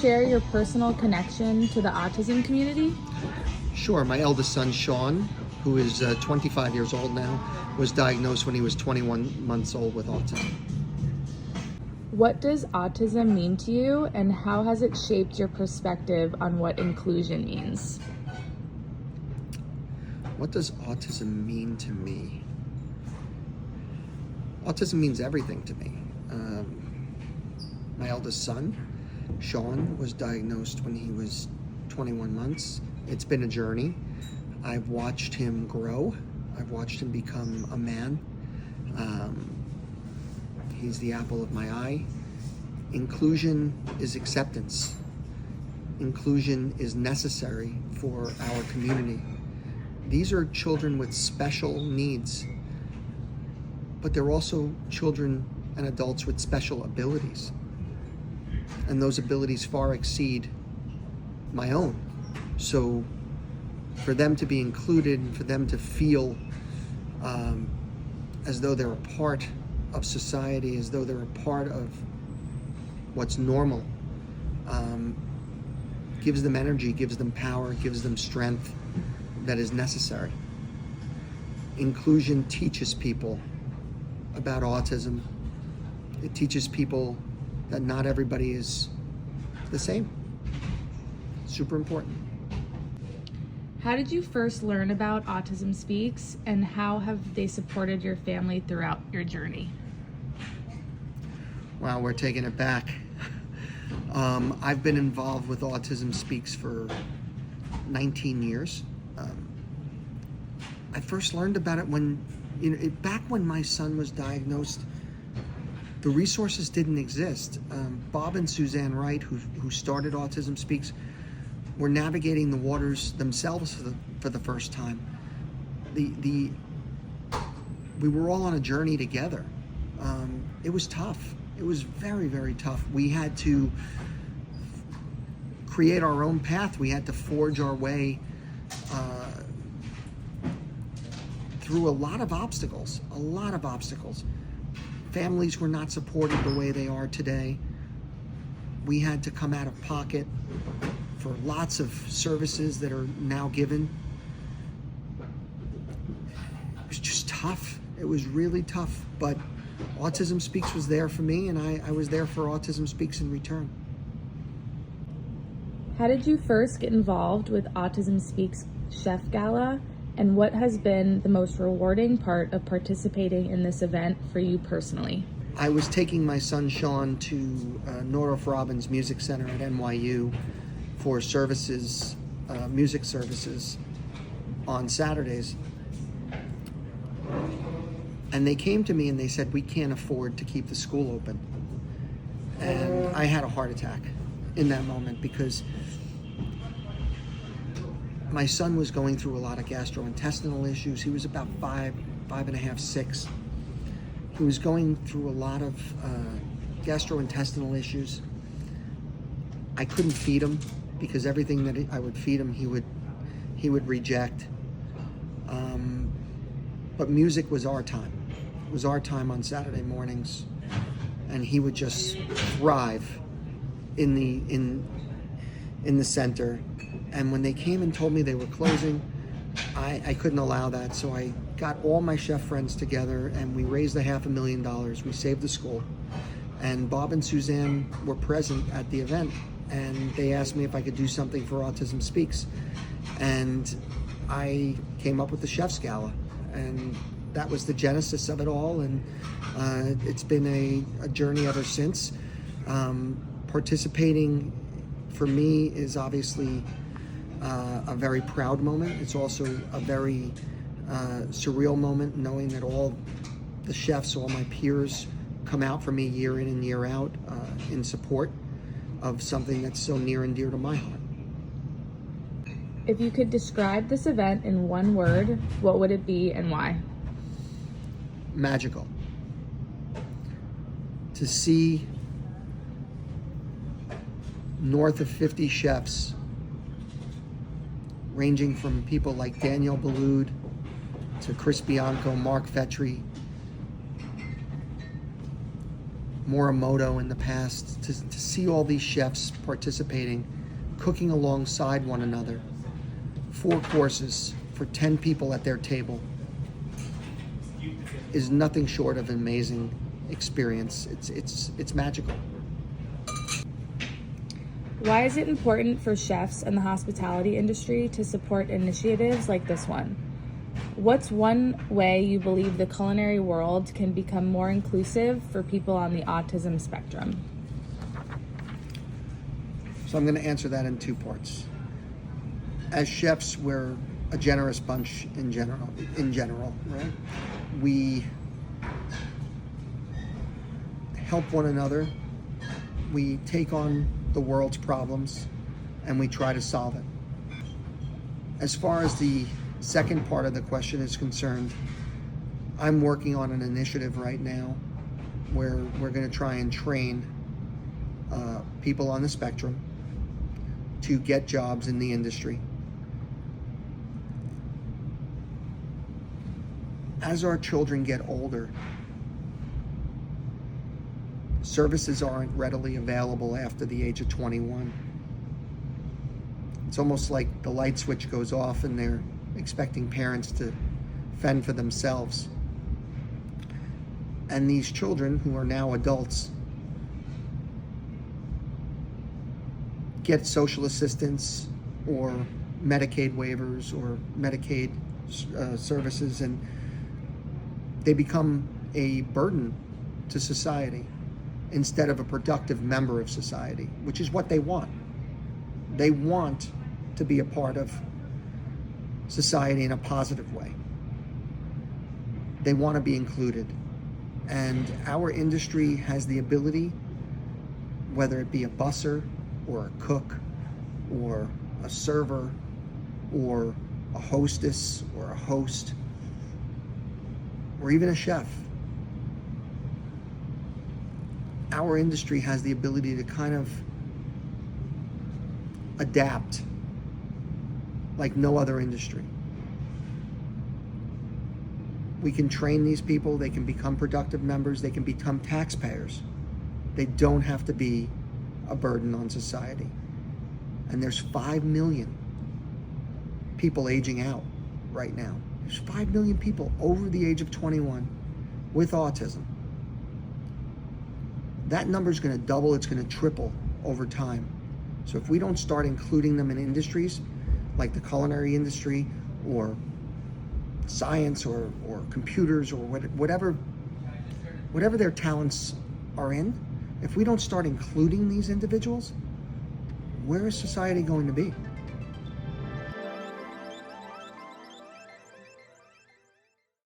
share your personal connection to the autism community? Sure. My eldest son, Sean, who is 25 years old now, was diagnosed when he was 21 months old with autism. What does autism mean to you, and how has it shaped your perspective on what inclusion means? What does autism mean to me? Autism means everything to me. My eldest son, Sean, was diagnosed when he was 21 months. It's been a journey. I've watched him grow. I've watched him become a man. He's the apple of my eye. Inclusion is acceptance. Inclusion is necessary for our community. These are children with special needs, but they're also children and adults with special abilities. And those abilities far exceed my own. So for them to be included, for them to feel as though they're a part of society, as though they're a part of what's normal, gives them energy, gives them power, gives them strength that is necessary. Inclusion teaches people about autism. It teaches people that not everybody is the same. Super important. How did you first learn about Autism Speaks, and how have they supported your family throughout your journey? Wow, we're taking it back. I've been involved with Autism Speaks for 19 years. I first learned about it when, back when my son was diagnosed, the resources didn't exist. Bob and Suzanne Wright, who started Autism Speaks, were navigating the waters themselves for the first time. We were all on a journey together. It was tough. It was very, very tough. We had to create our own path. We had to forge our way through a lot of obstacles. Families were not supported the way they are today. We had to come out of pocket for lots of services that are now given. It was just tough. It was really tough, but Autism Speaks was there for me, and I was there for Autism Speaks in return. How did you first get involved with Autism Speaks Chef Gala, and what has been the most rewarding part of participating in this event for you personally? I was taking my son Sean to Northrop Robbins Music Center at NYU for services, music services on Saturdays. And they came to me and they said, we can't afford to keep the school open. And I had a heart attack in that moment because my son was going through a lot of gastrointestinal issues. He was about 5.5, 6. He was going through a lot of gastrointestinal issues. I couldn't feed him because everything that I would feed him, he would reject. But music was our time. It was our time on Saturday mornings, and he would just thrive in the center. And when they came and told me they were closing, I couldn't allow that. So I got all my chef friends together and we raised $500,000. We saved the school. And Bob and Suzanne were present at the event, and they asked me if I could do something for Autism Speaks. And I came up with the Chef's Gala, and that was the genesis of it all. And it's been a journey ever since. Participating for me is obviously a very proud moment. It's also a very surreal moment, knowing that all the chefs, all my peers, come out for me year in and year out in support of something that's so near and dear to my heart. If you could describe this event in one word, what would it be and why? Magical. To see north of 50 chefs, ranging from people like Daniel Boulud to Chris Bianco, Mark Fetri, Morimoto in the past, to see all these chefs participating, cooking alongside one another, 4 courses for 10 people at their table, is nothing short of an amazing experience. It's magical. Why is it important for chefs and the hospitality industry to support initiatives like this one? What's one way you believe the culinary world can become more inclusive for people on the autism spectrum? So I'm going to answer that in 2 parts. As chefs, we're a generous bunch in general, right? We help one another. We take on the world's problems and we try to solve it. As far as the second part of the question is concerned, I'm working on an initiative right now where we're going to try and train people on the spectrum to get jobs in the industry. As our children get older, services aren't readily available after the age of 21. It's almost like the light switch goes off and they're expecting parents to fend for themselves. And these children, who are now adults, get social assistance or Medicaid waivers or Medicaid services, and they become a burden to society instead of a productive member of society, which is what they want. They want to be a part of society in a positive way. They want to be included. And our industry has the ability, whether it be a busser or a cook or a server or a hostess or a host or even a chef, our industry has the ability to kind of adapt like no other industry. We can train these people, they can become productive members, they can become taxpayers. They don't have to be a burden on society. And there's 5 million people aging out right now. There's 5 million people over the age of 21 with autism. That number is going to double, it's going to triple over time. So if we don't start including them in industries like the culinary industry or science or computers or whatever their talents are in, if we don't start including these individuals, where is society going to be?